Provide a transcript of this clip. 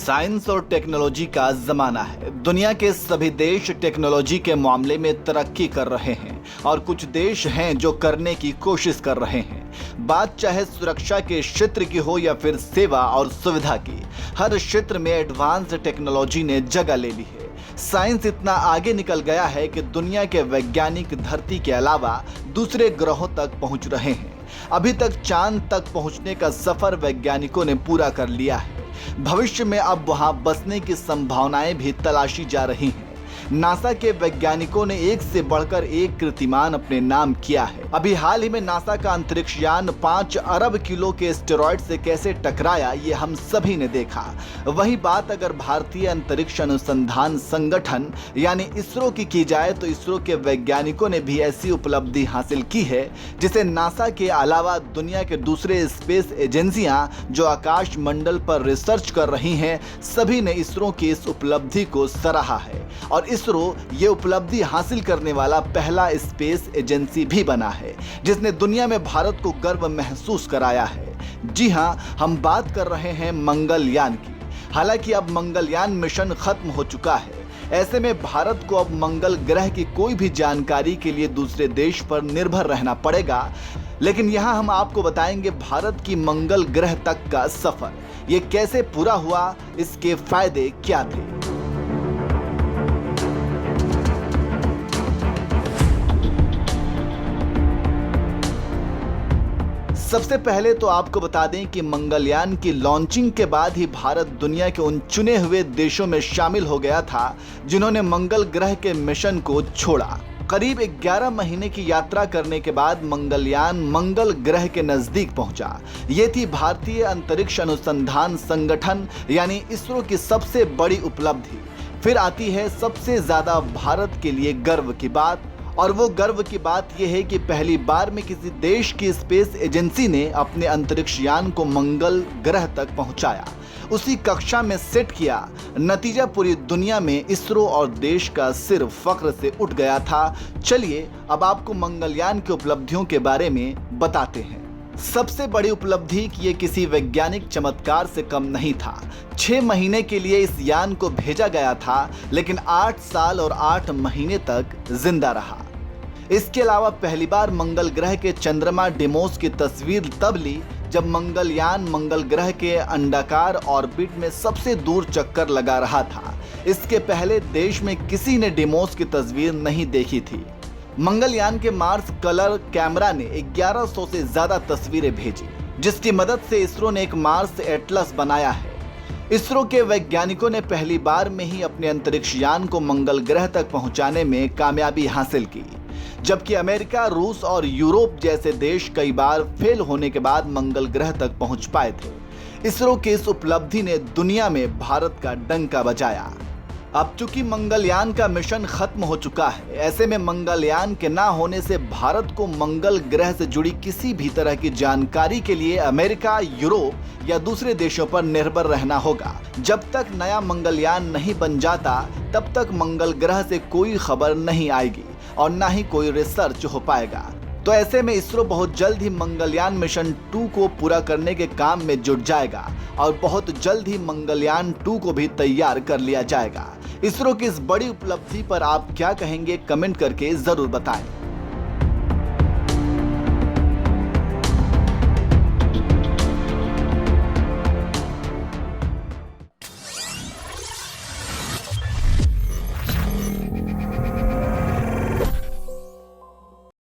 Science और technology का जमाना है। दुनिया के सभी देश टेक्नोलॉजी के मामले में तरक्की कर रहे हैं और कुछ देश हैं जो करने की कोशिश कर रहे हैं। बात चाहे सुरक्षा के क्षेत्र की हो या फिर सेवा और सुविधा की, हर क्षेत्र में एडवांस टेक्नोलॉजी ने जगह ले ली है। साइंस इतना आगे निकल गया है कि दुनिया के वैज्ञानिक धरती के अलावा दूसरे ग्रहों तक पहुंच रहे हैं। अभी तक चांद तक पहुंचने का सफर वैज्ञानिकों ने पूरा कर लिया है। भविष्य में अब वहां बसने की संभावनाएं भी तलाशी जा रही हैं। नासा के वैज्ञानिकों ने एक से बढ़कर एक कीर्तिमान अपने नाम किया है। अभी हाल ही में नासा का अंतरिक्ष यान 5 अरब किलो के एस्टेरॉयड से कैसे टकराया, ये हम सभी ने देखा। वही बात अगर भारतीय अंतरिक्ष अनुसंधान संगठन यानी इसरो की जाए तो इसरो के वैज्ञानिकों ने भी ऐसी उपलब्धि हासिल की है जिसे नासा के अलावा दुनिया के दूसरे स्पेस एजेंसियां जो आकाश मंडल पर रिसर्च कर रही हैं, सभी ने इसरो की इस उपलब्धि को सराहा है। और इसरो ये उपलब्धि हासिल करने वाला पहला स्पेस एजेंसी भी बना है जिसने दुनिया में भारत को गर्व महसूस कराया है। जी हां, हम बात कर रहे हैं मंगलयान की। हालांकि अब मंगलयान मिशन खत्म हो चुका है। ऐसे में भारत को अब मंगल ग्रह की कोई भी जानकारी के लिए दूसरे देश पर निर्भर रहना पड़ेगा। लेकिन यहाँ हम आपको बताएंगे भारत की मंगल ग्रह तक का सफर ये कैसे पूरा हुआ, इसके फायदे क्या थे। सबसे पहले तो आपको बता दें कि मंगलयान की लॉन्चिंग के बाद ही भारत दुनिया के उन चुने हुए देशों में शामिल हो गया था जिन्होंने मंगल ग्रह के मिशन को छोड़ा। करीब 11 महीने की यात्रा करने के बाद मंगलयान मंगल ग्रह के नजदीक पहुंचा। ये थी भारतीय अंतरिक्ष अनुसंधान संगठन यानी इसरो की सबसे बड़ी उपलब्धि। फिर आती है सबसे ज्यादा भारत के लिए गर्व की बात, और वो गर्व की बात यह है कि पहली बार में किसी देश की स्पेस एजेंसी ने अपने अंतरिक्ष यान को मंगल ग्रह तक पहुंचाया, उसी कक्षा में सेट किया। नतीजा पूरी दुनिया में इसरो और देश का सिर फख्र से उठ गया था। चलिए अब आपको मंगलयान की उपलब्धियों के बारे में बताते हैं। सबसे बड़ी उपलब्धि कि ये किसी वैज्ञानिक चमत्कार से कम नहीं था। 6 महीने के लिए इस यान को भेजा गया था लेकिन 8 साल और 8 महीने तक जिंदा रहा। इसके अलावा पहली बार मंगल ग्रह के चंद्रमा डिमोस की तस्वीर तब ली जब मंगलयान मंगल ग्रह के अंडाकार ऑर्बिट में सबसे दूर चक्कर लगा रहा था। इसके पहले देश में किसी ने डिमोस की तस्वीर नहीं देखी थी। मंगलयान के मार्स कलर कैमरा ने 1100 से ज्यादा तस्वीरें भेजी, जिसकी मदद से इसरो ने एक मार्स एटलस बनाया है। इसरो के वैज्ञानिकों ने पहली बार में ही अपने अंतरिक्ष यान को मंगल ग्रह तक पहुंचाने में कामयाबी हासिल की, जबकि अमेरिका, रूस और यूरोप जैसे देश कई बार फेल होने के बाद मंगल ग्रह तक पहुंच पाए थे। इसरो की इस उपलब्धि ने दुनिया में भारत का डंका बजाया। अब चूंकि मंगलयान का मिशन खत्म हो चुका है, ऐसे में मंगलयान के ना होने से भारत को मंगल ग्रह से जुड़ी किसी भी तरह की जानकारी के लिए अमेरिका, यूरोप या दूसरे देशों पर निर्भर रहना होगा। जब तक नया मंगलयान नहीं बन जाता तब तक मंगल ग्रह से कोई खबर नहीं आएगी और ना ही कोई रिसर्च हो पाएगा। तो ऐसे में इसरो बहुत जल्द ही मंगलयान मिशन 2 को पूरा करने के काम में जुट जाएगा और बहुत जल्द ही मंगलयान 2 को भी तैयार कर लिया जाएगा। इसरो की इस बड़ी उपलब्धि पर आप क्या कहेंगे, कमेंट करके जरूर बताएं।